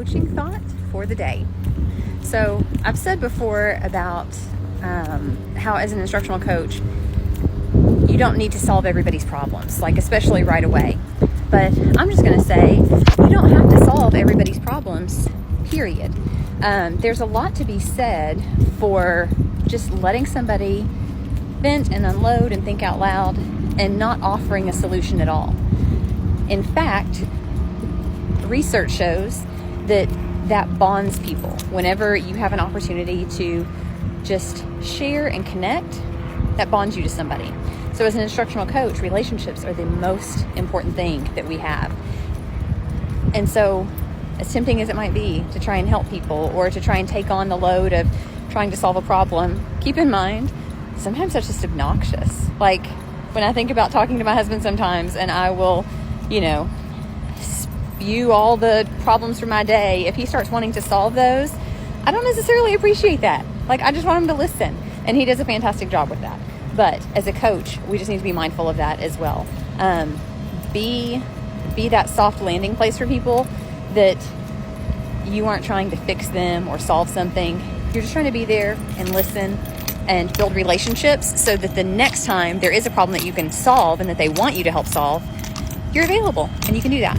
coaching thought for the day. So I've said before about how as an instructional coach, you don't need to solve everybody's problems, like especially right away. But I'm just going to say you don't have to solve everybody's problems, period. There's a lot to be said for just letting somebody vent and unload and think out loud and not offering a solution at all. In fact, research shows that bonds people. Whenever you have an opportunity to just share and connect, that bonds you to somebody. So as an instructional coach, relationships are the most important thing that we have. And so as tempting as it might be to try and help people or to try and take on the load of trying to solve a problem, keep in mind, sometimes that's just obnoxious. Like when I think about talking to my husband sometimes and I will, spew all the problems from my day, if he starts wanting to solve those, I don't necessarily appreciate that. Like I just want him to listen, and he does a fantastic job with that. But as a coach, we just need to be mindful of that as well. Be that soft landing place for people, that you aren't trying to fix them or solve something. You're just trying to be there and listen and build relationships so that the next time there is a problem that you can solve and that they want you to help solve, you're available and you can do that.